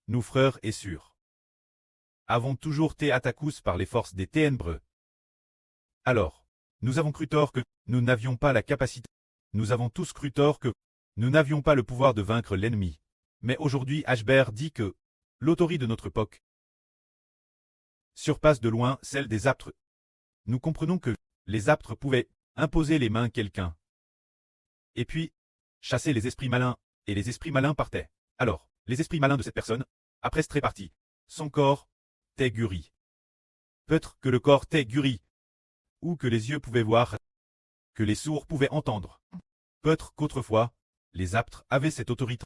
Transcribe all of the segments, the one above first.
nous frères et sœurs, avons toujours été attaqués par les forces des ténèbres. Alors, nous avons cru tort que nous n'avions pas la capacité. Nous avons tous cru tort que nous n'avions pas le pouvoir de vaincre l'ennemi. Mais aujourd'hui Ashbert dit que l'autorité de notre époque surpasse de loin celle des aptres. Nous comprenons que les aptres pouvaient imposer les mains à quelqu'un, et puis chasser les esprits malins, et les esprits malins partaient. Alors, les esprits malins de cette personne, après être répartis, son corps t'est guéri. Peut-être que le corps t'est guéri, ou que les yeux pouvaient voir, que les sourds pouvaient entendre. Peut-être qu'autrefois, les aptres avaient cette autorité.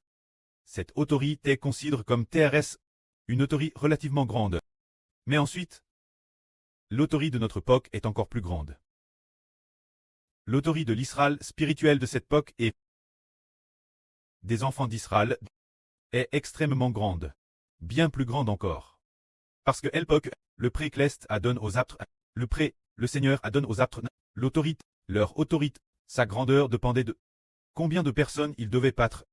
Cette autorité considérée comme TRS, une autorité relativement grande. Mais ensuite, l'autorité de notre époque est encore plus grande. L'autorité de l'Israël spirituel de cette époque et des enfants d'Israël est extrêmement grande, bien plus grande encore. Parce que l'époque, le pré-cleste a donné aux aptres, le Seigneur a donné aux aptres l'autorité, leur autorité, sa grandeur dépendait de combien de personnes ils devaient battre.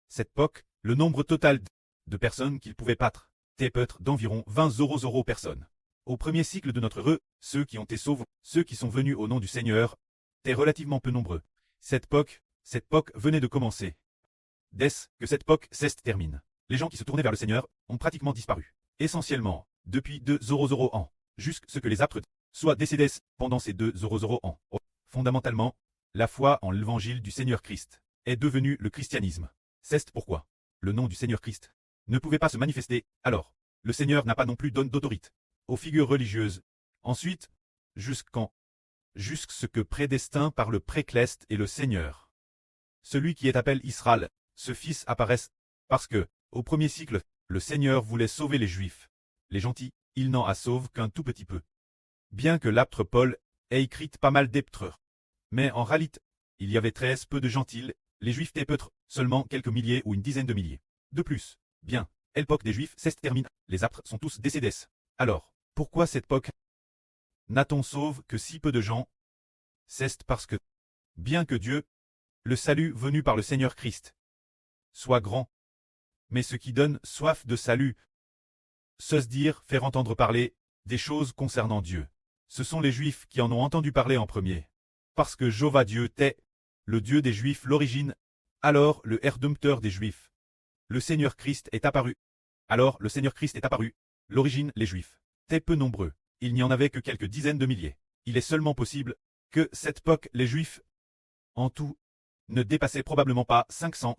Cette époque, le nombre total de personnes qu'ils pouvaient battre était peut-être d'environ 20 personnes. Au premier cycle de notre heureux, ceux qui ont été sauvés, ceux qui sont venus au nom du Seigneur, étaient relativement peu nombreux. Cette époque venait de commencer. Dès que cette époque termine, les gens qui se tournaient vers le Seigneur ont pratiquement disparu. Essentiellement, depuis 200 ans, jusqu'à ce que les aptres soient décédés pendant ces 200 ans. Fondamentalement, la foi en l'évangile du Seigneur Christ est devenue le christianisme. C'est pourquoi le nom du Seigneur Christ ne pouvait pas se manifester. Alors, le Seigneur n'a pas non plus donné d'autorité aux figures religieuses. Ensuite, jusqu'à ce que prédestin par le précleste et le Seigneur, celui qui est appelé Israël, ce fils apparaisse, parce que, au premier cycle, le Seigneur voulait sauver les Juifs. Les gentils, il n'en a sauvé qu'un tout petit peu. Bien que l'apôtre Paul ait écrit pas mal d'épîtres. Mais en réalité, il y avait très peu de gentils, les Juifs étaient peut-être seulement quelques milliers ou une dizaine de milliers. De plus, bien, l'époque des Juifs termine, les apôtres sont tous décédés. Alors, pourquoi cette époque n'a-t-on sauvé que si peu de gens? C'est parce que, bien que Dieu, le salut venu par le Seigneur Christ, soit grand, mais ce qui donne soif de salut, se dire faire entendre parler des choses concernant Dieu. Ce sont les Juifs qui en ont entendu parler en premier. Parce que Jéhovah Dieu est le Dieu des Juifs l'origine, alors le Rédempteur des Juifs. Le Seigneur Christ est apparu. Alors le Seigneur Christ est apparu. L'origine, les Juifs. T'es peu nombreux. Il n'y en avait que quelques dizaines de milliers. Il est seulement possible que cette époque, les Juifs, en tout, ne dépassaient probablement pas 500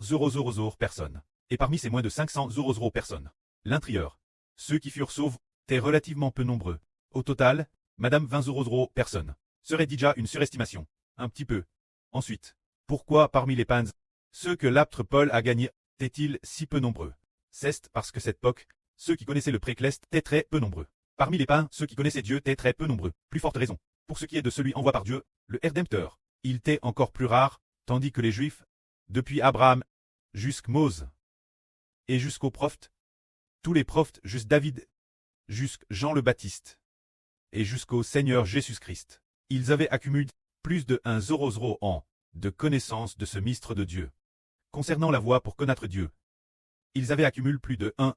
personnes. Et parmi ces moins de 500 personnes, l'intérieur, ceux qui furent sauvés, étaient relativement peu nombreux. Au total, madame 20 personnes, serait déjà une surestimation. Un petit peu. Ensuite, pourquoi parmi les pans, ceux que l'apôtre Paul a gagnés, étaient-ils si peu nombreux? C'est parce que cette époque, ceux qui connaissaient le précleste étaient très peu nombreux. Parmi les païens, ceux qui connaissaient Dieu étaient très peu nombreux. Plus forte raison. Pour ce qui est de celui envoyé par Dieu, le Rédempteur, il était encore plus rare, tandis que les Juifs, depuis Abraham, jusqu'à Mose, et jusqu'aux prophètes, tous les prophètes jusqu'à David, jusqu'à Jean le Baptiste, et jusqu'au Seigneur Jésus-Christ, ils avaient accumulé plus de 1 an de connaissance de ce mystère de Dieu. Concernant la voie pour connaître Dieu, ils avaient accumulé plus de 1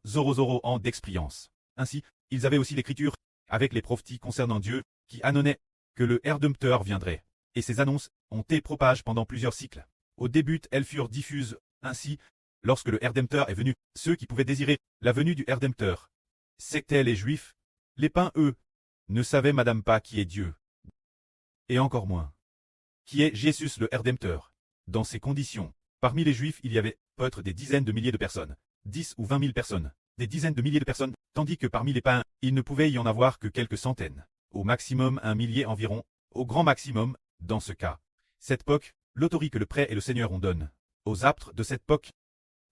an d'expérience. Ainsi, ils avaient aussi l'écriture, avec les prophéties concernant Dieu, qui annonçaient que le Rédempteur viendrait. Et ces annonces ont été propagées pendant plusieurs cycles. Au début, elles furent diffuses. Ainsi, lorsque le Rédempteur est venu, ceux qui pouvaient désirer la venue du Rédempteur, c'étaient les Juifs. Les païens, eux, ne savaient madame pas qui est Dieu. Et encore moins, qui est Jésus le Rédempteur. Dans ces conditions, parmi les Juifs, il y avait peut-être des dizaines de milliers de personnes, 10 ou 20 000 personnes, des dizaines de milliers de personnes, tandis que parmi les païens, il ne pouvait y en avoir que quelques centaines. Au maximum 1 millier environ, au grand maximum, dans ce cas. Cette époque, l'autorité que le prêtre et le Seigneur ont donne aux apôtres de cette époque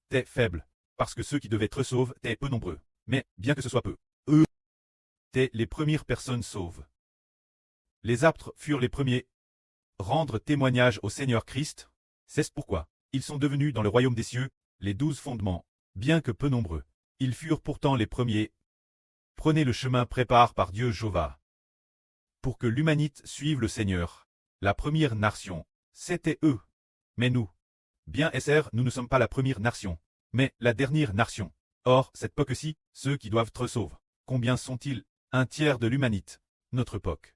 était faible, parce que ceux qui devaient être sauvés étaient peu nombreux. Mais, bien que ce soit peu, eux étaient les premières personnes sauves. Les apôtres furent les premiers rendre témoignage au Seigneur Christ. C'est pourquoi ils sont devenus dans le royaume des cieux les 12 fondements, bien que peu nombreux. Ils furent pourtant les premiers. Prenez le chemin préparé par Dieu Jéhovah, pour que l'humanité suive le Seigneur. La première nation, c'était eux. Mais nous, bien SR, nous ne sommes pas la première nation, mais la dernière nation. Or, cette POC-ci, ceux qui doivent te sauver. Combien sont-ils? Un tiers de l'humanité. Notre POC.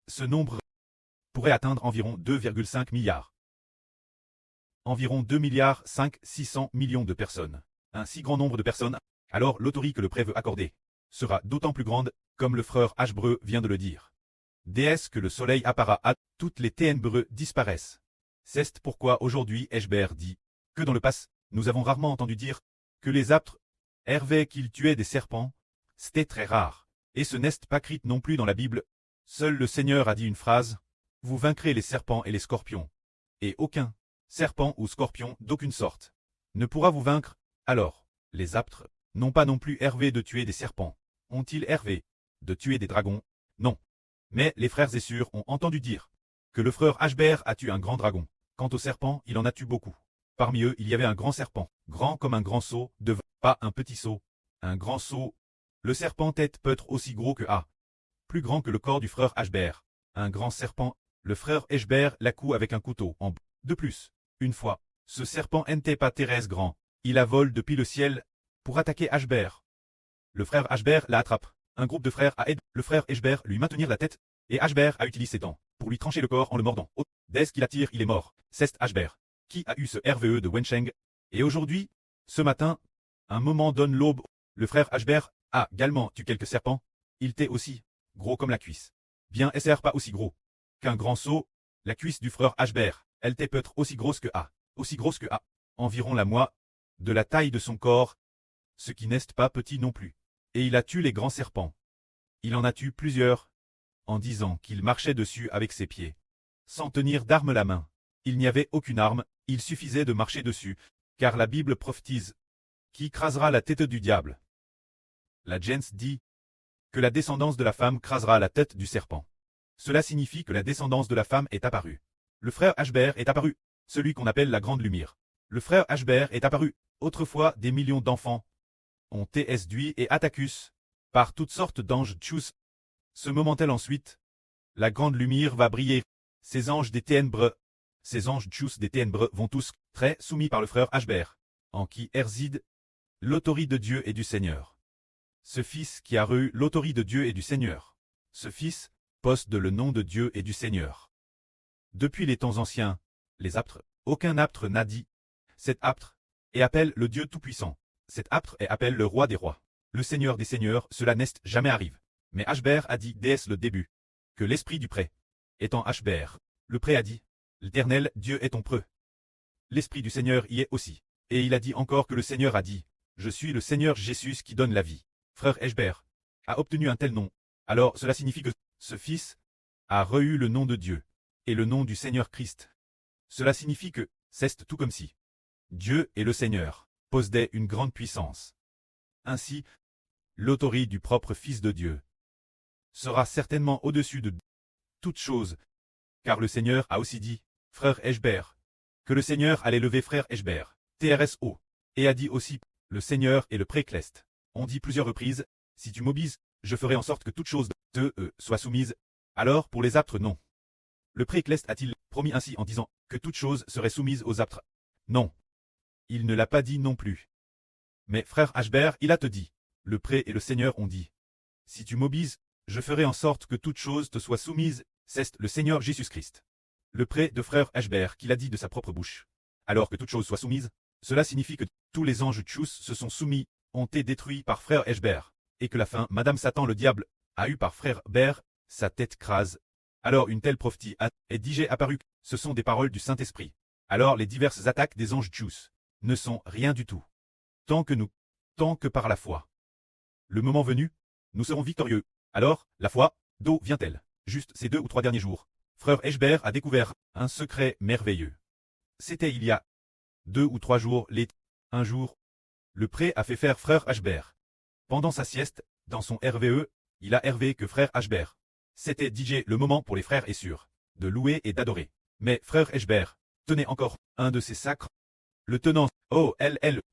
Ce nombre pourrait atteindre environ 2,5 milliards. Environ 2 milliards 600 millions de personnes. Un si grand nombre de personnes, alors l'autorité que le prêt veut accorder sera d'autant plus grande, comme le frère Hbreu vient de le dire. Déesse que le soleil appara à toutes les ténèbres disparaissent. C'est pourquoi aujourd'hui Hbert dit que dans le passé, nous avons rarement entendu dire que les aptres hervaient qu'ils tuaient des serpents. C'était très rare. Et ce n'est pas écrit non plus dans la Bible. Seul le Seigneur a dit une phrase: vous vaincrez les serpents et les scorpions. Et aucun serpent ou scorpion d'aucune sorte ne pourra vous vaincre. Alors, les aptres n'ont pas non plus hervé de tuer des serpents. Ont-ils hervé de tuer des dragons? Non. Mais les frères Essur ont entendu dire que le frère Hbert a tué un grand dragon. Quant au serpent, il en a tué beaucoup. Parmi eux, il y avait un grand serpent, grand comme un grand seau de vin, pas un petit seau, un grand seau. Le serpent tête peut être aussi gros que A, plus grand que le corps du frère Hbert. Un grand serpent, le frère Hbert l'a coupé avec un couteau en bois. De plus, une fois, ce serpent n'était pas Thérèse grand, il a volé depuis le ciel pour attaquer Hbert. Le frère Hbert l'attrape. Un groupe de frères a aidé le frère Hbert lui maintenir la tête, et Hbert a utilisé ses dents pour lui trancher le corps en le mordant. Dès qu'il attire, il est mort. C'est Hbert qui a eu ce RVE de Wencheng. Et aujourd'hui, ce matin, un moment donne l'aube, le frère Hbert a également tué quelques serpents. Il était aussi gros comme la cuisse. Bien SR pas aussi gros qu'un grand seau. La cuisse du frère Hbert, elle était peut-être aussi grosse que A. Aussi grosse que A. Environ la moitié de la taille de son corps, ce qui n'est pas petit non plus. Et il a tué les grands serpents. Il en a tué plusieurs, en disant qu'il marchait dessus avec ses pieds, sans tenir d'arme la main. Il n'y avait aucune arme, il suffisait de marcher dessus, car la Bible prophétise qui écrasera la tête du diable. La Gens dit que la descendance de la femme crasera la tête du serpent. Cela signifie que la descendance de la femme est apparue. Le frère Hbert est apparu, celui qu'on appelle la grande lumière. Le frère Hbert est apparu. Autrefois, des millions d'enfants ont été séduits et attaqués par toutes sortes d'anges tchous. Ce moment-là ensuite, la grande lumière va briller. Ces anges des ténèbres, ces anges tchous des ténèbres vont tous très soumis par le frère Hbert, en qui réside l'autorité de Dieu et du Seigneur. Ce fils qui a reçu l'autorité de Dieu et du Seigneur. Ce fils possède le nom de Dieu et du Seigneur. Depuis les temps anciens, les aptres, aucun aptre n'a dit cet aptre, et appelle le Dieu Tout-Puissant. Cet aptre et appelle le Roi des Rois. Le Seigneur des Seigneurs, cela n'est jamais arrive. Mais Hbert a dit dès le début que l'esprit du pré étant Hbert. Le pré a dit: l'Éternel Dieu est ton preux. L'esprit du Seigneur y est aussi. Et il a dit encore que le Seigneur a dit: je suis le Seigneur Jésus qui donne la vie. Frère Hbert a obtenu un tel nom. Alors cela signifie que ce fils a reçu le nom de Dieu et le nom du Seigneur Christ. Cela signifie que c'est tout comme si Dieu et le Seigneur possédaient une grande puissance. Ainsi, l'autorité du propre Fils de Dieu sera certainement au-dessus de toute chose, car le Seigneur a aussi dit, frère Hbert, que le Seigneur allait lever frère Hbert, TRSO, et a dit aussi, le Seigneur et le précleste. On dit plusieurs reprises, si tu m'obises, je ferai en sorte que toute chose de soit soumise. Alors pour les aptres non. Le précleste a-t-il promis ainsi en disant que toute chose serait soumise aux aptres? Non. Il ne l'a pas dit non plus. Mais frère Hbert, il a te dit, le pré et le Seigneur ont dit, si tu m'obises, je ferai en sorte que toute chose te soit soumise, c'est le Seigneur Jésus-Christ. Le pré de frère Hbert qui l'a dit de sa propre bouche. Alors que toute chose soit soumise, cela signifie que tous les anges tchous se sont soumis, ont été détruits par frère Hbert, et que la fin, Madame Satan le diable, a eu par frère Hbert, sa tête crase. Alors une telle prophétie est déjà apparue, ce sont des paroles du Saint-Esprit. Alors les diverses attaques des anges tchous ne sont rien du tout. Tant que par la foi. Le moment venu, nous serons victorieux. Alors, la foi, d'où vient-elle? Juste ces 2 ou 3 derniers jours, frère Hbert a découvert un secret merveilleux. C'était il y a 2 ou 3 jours, un jour, le pré a fait faire frère Hbert. Pendant sa sieste, dans son RVE, il a hervé que frère Hbert. C'était DJ le moment pour les frères Essur de louer et d'adorer. Mais frère Hbert tenait encore un de ses sacres. Le tenant, oh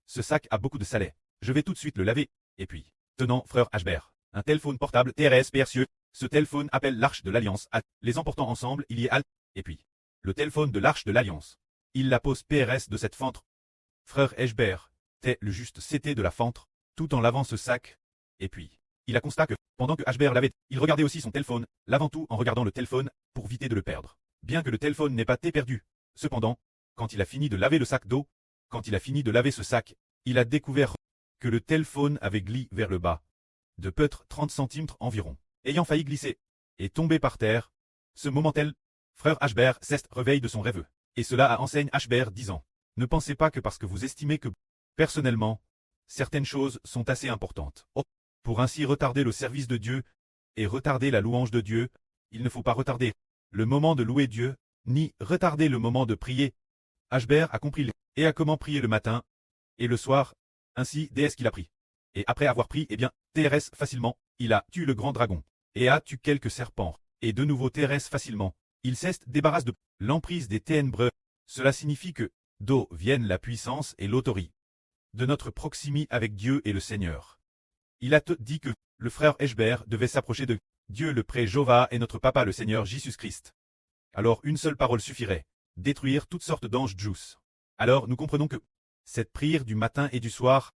ce sac a beaucoup de salé. Je vais tout de suite le laver. Et puis, tenant frère Hbert, un téléphone portable TRS percieux. Ce téléphone appelle l'arche de l'Alliance. Les emportant ensemble, il y est Et puis, le téléphone de l'arche de l'Alliance. Il la pose PRS de cette fente. Frère Hbert, t'es le juste CT de la fente. tout en lavant ce sac. Et puis, il a constaté que, pendant que Ashbert lavait, il regardait aussi son téléphone, lavant tout en regardant le téléphone, pour éviter de le perdre. Bien que le téléphone n'ait pas été perdu. Cependant, quand il a fini de laver le sac d'eau, quand il a fini de laver ce sac, il a découvert que le téléphone avait glissé vers le bas, de peut-être 30 centimètres environ, ayant failli glisser, et tomber par terre. Ce moment-là, frère Ashbert s'est réveillé de son rêve, et cela a enseigne Ashbert disant, ne pensez pas que parce que vous estimez que, personnellement, certaines choses sont assez importantes, pour ainsi retarder le service de Dieu, et retarder la louange de Dieu, il ne faut pas retarder le moment de louer Dieu, ni retarder le moment de prier. Ashbert a compris et a comment prier le matin, et le soir, ainsi dès ce qu'il a pris. Et après avoir pris, eh bien, TRS facilement, il a tué le grand dragon, et a tué quelques serpents, et de nouveau TRS facilement, il s'est débarrasse de l'emprise des ténèbres. Cela signifie que, d'où viennent la puissance et l'autorité de notre proximité avec Dieu et le Seigneur. Il a dit que le frère Ashbert devait s'approcher de Dieu le pré Jéhovah et notre Papa le Seigneur Jésus-Christ. Alors une seule parole suffirait, détruire toutes sortes d'anges juice. Alors nous comprenons que cette prière du matin et du soir,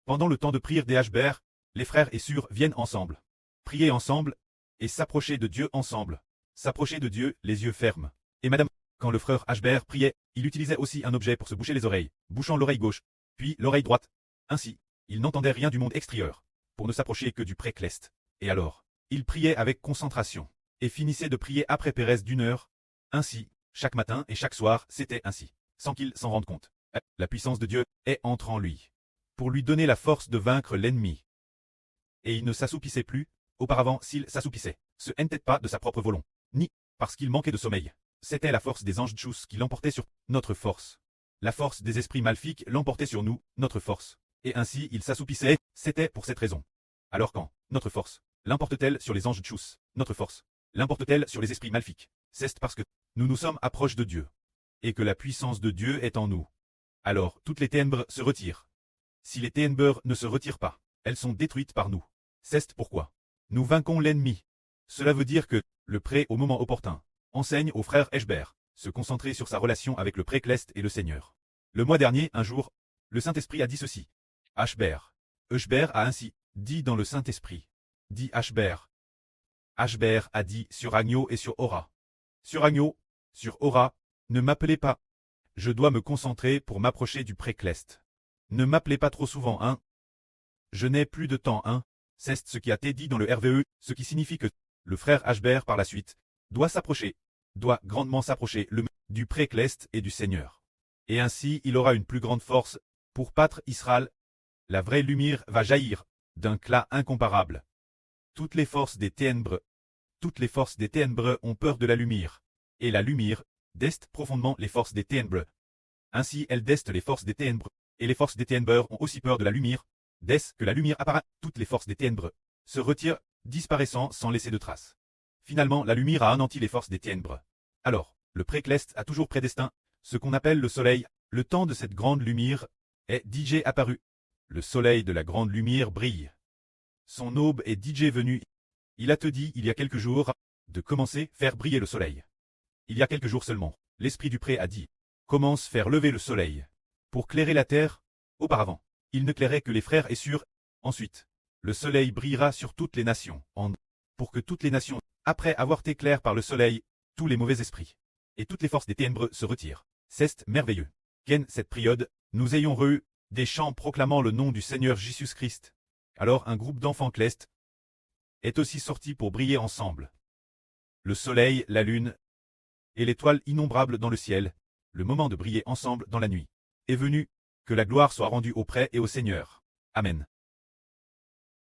pendant le temps de prière des Ashbert, les frères et sœurs viennent ensemble, prier ensemble, et s'approcher de Dieu ensemble, s'approcher de Dieu les yeux fermes. Et madame, quand le frère Ashbert priait, il utilisait aussi un objet pour se boucher les oreilles, bouchant l'oreille gauche, puis l'oreille droite. Ainsi, il n'entendait rien du monde extérieur, pour ne s'approcher que du pré-cleste. Et alors, il priait avec concentration, et finissait de prier après Pérez d'1 heure. Ainsi, chaque matin et chaque soir, c'était ainsi, sans qu'il s'en rende compte. La puissance de Dieu est entre en lui, pour lui donner la force de vaincre l'ennemi. Et il ne s'assoupissait plus, auparavant s'il s'assoupissait, ce n'était pas de sa propre volonté, ni parce qu'il manquait de sommeil. C'était la force des anges Tchous qui l'emportait sur notre force. La force des esprits maléfiques l'emportait sur nous, notre force. Et ainsi il s'assoupissait, c'était pour cette raison. Alors quand, notre force, l'emporte-t-elle sur les anges Tchous, notre force, l'emporte-t-elle sur les esprits maléfiques, c'est parce que nous nous sommes approches de Dieu, et que la puissance de Dieu est en nous. Alors toutes les ténèbres se retirent. Si les ténèbres ne se retirent pas, elles sont détruites par nous. C'est pourquoi nous vainquons l'ennemi. Cela veut dire que, le pré au moment opportun, enseigne au frère Ashbert, se concentrer sur sa relation avec le pré-cleste et le Seigneur. Le mois dernier, un jour, le Saint-Esprit a dit ceci. Ashbert a ainsi dit dans le Saint-Esprit. Dit Ashbert. Ashbert a dit sur Agneau et sur Aura. Sur Agneau, sur Aura, ne m'appelez pas. Je dois me concentrer pour m'approcher du pré-cleste. Ne m'appelez pas trop souvent, hein. Je n'ai plus de temps, hein. C'est ce qui a été dit dans le RVE, ce qui signifie que le frère Ashbert par la suite doit s'approcher, doit grandement s'approcher du pré-cleste et du Seigneur. Et ainsi il aura une plus grande force pour battre Israël. La vraie lumière va jaillir d'un éclat incomparable. Toutes les forces des ténèbres ont peur de la lumière, et la lumière deste profondément les forces des ténèbres. Ainsi elles destent les forces des ténèbres, et les forces des ténèbres ont aussi peur de la lumière. Dès que la lumière apparaît, toutes les forces des ténèbres se retirent, disparaissant sans laisser de traces. Finalement, la lumière a anéanti les forces des ténèbres. Alors, le pré-cleste a toujours prédestiné ce qu'on appelle le soleil. Le temps de cette grande lumière est DJ apparu. Le soleil de la grande lumière brille. Son aube est DJ venu. Il a te dit il y a quelques jours de commencer faire briller le soleil. Il y a quelques jours seulement, l'esprit du pré a dit commence faire lever le soleil pour clairer la terre. Auparavant, il ne clairait que les frères et sœurs. Ensuite, le soleil brillera sur toutes les nations, pour que toutes les nations, après avoir été claires par le soleil, tous les mauvais esprits et toutes les forces des ténèbres se retirent. C'est merveilleux. Qu'en cette période, nous ayons eu des chants proclamant le nom du Seigneur Jésus-Christ. Alors un groupe d'enfants clestes est aussi sorti pour briller ensemble. Le soleil, la lune et l'étoile innombrable dans le ciel, le moment de briller ensemble dans la nuit, est venu, que la gloire soit rendue au pré et au Seigneur. Amen.